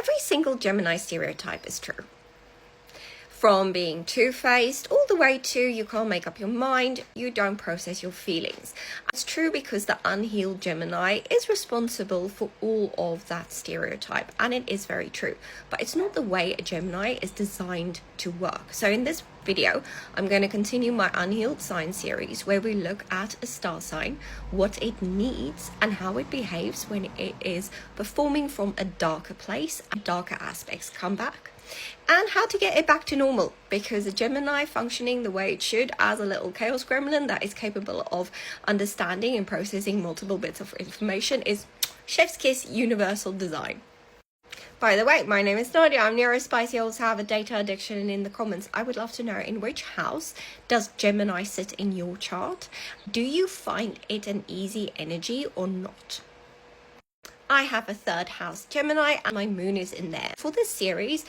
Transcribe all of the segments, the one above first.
Every single Gemini stereotype is true. From being two-faced all the way to you can't make up your mind, you don't process your feelings. It's true because the unhealed Gemini is responsible for all of that stereotype, and it is very true. But it's not the way a Gemini is designed to work. So in this video, I'm going to continue my Unhealed Sign series where we look at a star sign, what it needs, and how it behaves when it is performing from a darker place and darker aspects come back. And how to get it back to normal, because a Gemini functioning the way it should as a little chaos gremlin that is capable of understanding and processing multiple bits of information is chef's kiss universal design. By the way, my name is Nadia. I'm neurospicy. I also have a data addiction. In the comments, I would love to know, in which house does Gemini sit in your chart? Do you find it an easy energy or not? I have a third house Gemini and my moon is in there. For this series,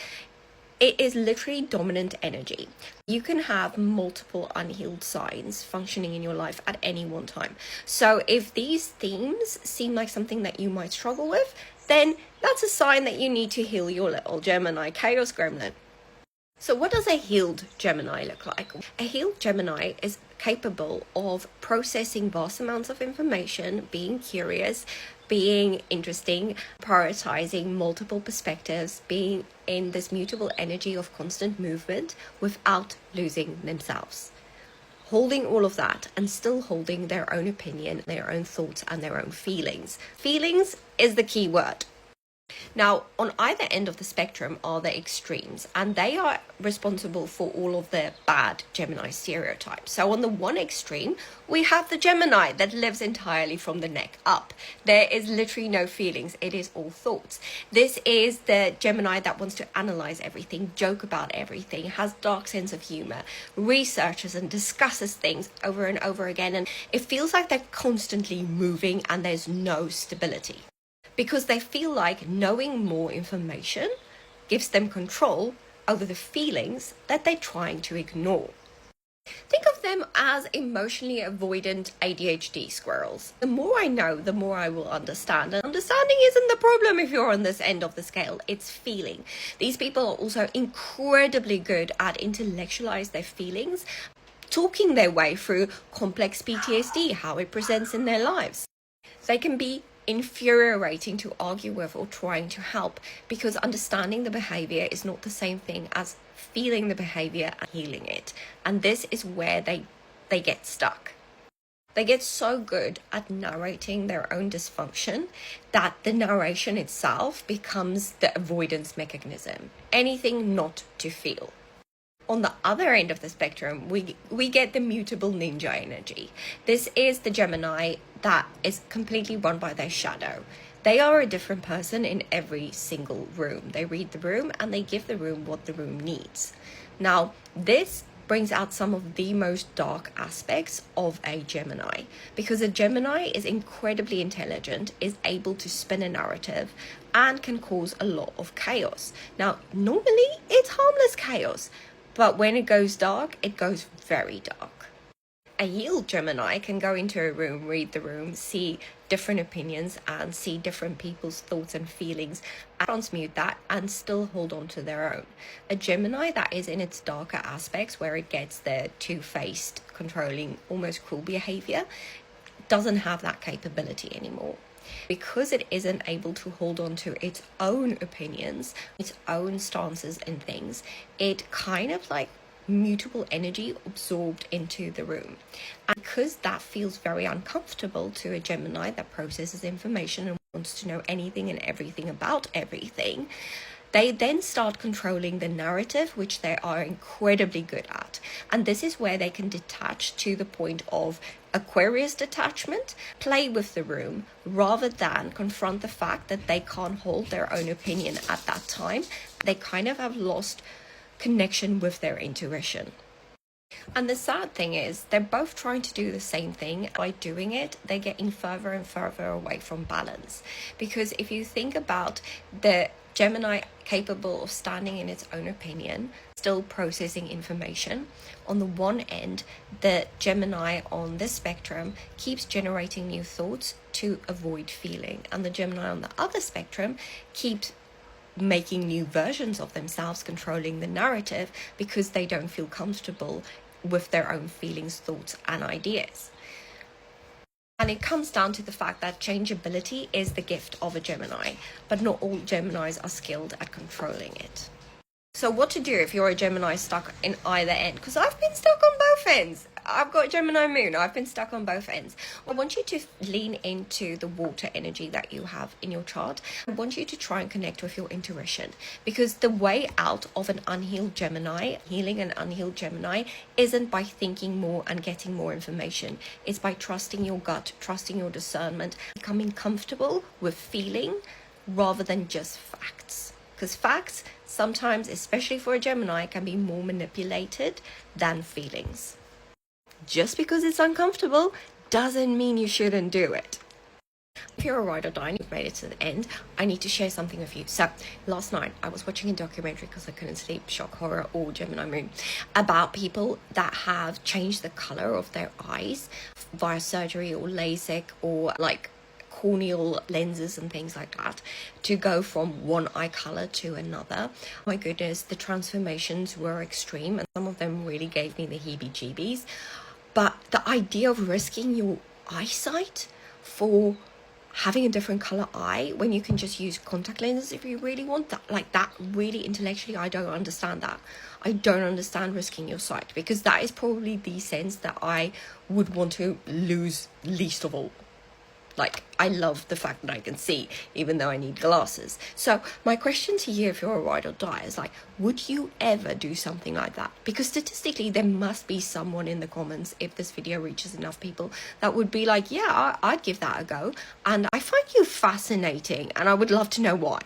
it is literally dominant energy. You can have multiple unhealed signs functioning in your life at any one time. So if these themes seem like something that you might struggle with, then that's a sign that you need to heal your little Gemini chaos gremlin. So what does a healed Gemini look like? A healed Gemini is capable of processing vast amounts of information, being curious, being interesting, prioritizing multiple perspectives, being in this mutable energy of constant movement without losing themselves. Holding all of that and still holding their own opinion, their own thoughts, and their own feelings. Feelings is the key word. Now, on either end of the spectrum are the extremes, and they are responsible for all of the bad Gemini stereotypes. So on the one extreme, we have the Gemini that lives entirely from the neck up. There is literally no feelings. It is all thoughts. This is the Gemini that wants to analyze everything, joke about everything, has dark sense of humor, researches and discusses things over and over again, and it feels like they're constantly moving and there's no stability. Because they feel like knowing more information gives them control over the feelings that they're trying to ignore. Think of them as emotionally avoidant ADHD squirrels. The more I know, the more I will understand. And understanding isn't the problem if you're on this end of the scale, it's feeling. These people are also incredibly good at intellectualize their feelings, talking their way through complex PTSD, how it presents in their lives. They can be infuriating to argue with or trying to help, because understanding the behavior is not the same thing as feeling the behavior and healing it. And this is where they get stuck. They get so good at narrating their own dysfunction that the narration itself becomes the avoidance mechanism. Anything not to feel. On the other end of the spectrum, we get the mutable ninja energy. This is the Gemini that is completely run by their shadow. They are a different person in every single room. They read the room and they give the room what the room needs. Now, this brings out some of the most dark aspects of a Gemini, because a Gemini is incredibly intelligent, is able to spin a narrative, and can cause a lot of chaos. Now, normally it's harmless chaos, but when it goes dark, it goes very dark. A healed Gemini can go into a room, read the room, see different opinions and see different people's thoughts and feelings, and transmute that and still hold on to their own. A Gemini that is in its darker aspects, where it gets the two-faced, controlling, almost cruel behavior, doesn't have that capability anymore. Because it isn't able to hold on to its own opinions, its own stances and things, it kind of like mutable energy absorbed into the room. And because that feels very uncomfortable to a Gemini that processes information and wants to know anything and everything about everything, they then start controlling the narrative, which they are incredibly good at. And this is where they can detach to the point of Aquarius detachment, play with the room, rather than confront the fact that they can't hold their own opinion at that time. They kind of have lost connection with their intuition. And the sad thing is, they're both trying to do the same thing. By doing it, they're getting further and further away from balance. Because if you think about the Gemini capable of standing in its own opinion, still processing information, on the one end, the Gemini on this spectrum keeps generating new thoughts to avoid feeling. And the Gemini on the other spectrum keeps making new versions of themselves, controlling the narrative because they don't feel comfortable with their own feelings, thoughts, and ideas. And it comes down to the fact that changeability is the gift of a Gemini, but not all Geminis are skilled at controlling it. So what to do if you're a Gemini stuck in either end? Because I've been stuck on both ends. I've got Gemini moon. I've been stuck on both ends. I want you to lean into the water energy that you have in your chart. I want you to try and connect with your intuition, because the way out of an unhealed Gemini, healing an unhealed Gemini, isn't by thinking more and getting more information. It's by trusting your gut, trusting your discernment, becoming comfortable with feeling rather than just facts. Because facts, sometimes, especially for a Gemini, can be more manipulated than feelings. Just because it's uncomfortable doesn't mean you shouldn't do it. If you're a ride or die and you've made it to the end, I need to share something with you. So last night I was watching a documentary because I couldn't sleep, shock, horror, or Gemini moon, about people that have changed the color of their eyes via surgery or LASIK or like corneal lenses and things like that, to go from one eye color to another. My goodness, the transformations were extreme, and some of them really gave me the heebie-jeebies. But the idea of risking your eyesight for having a different color eye when you can just use contact lenses if you really want that, like that, really intellectually, I don't understand that. I don't understand risking your sight, because that is probably the sense that I would want to lose least of all. Like, I love the fact that I can see, even though I need glasses. So my question to you, if you're a ride or die, is like, would you ever do something like that? Because statistically, there must be someone in the comments, if this video reaches enough people, that would be like, yeah, I'd give that a go. And I find you fascinating, and I would love to know why.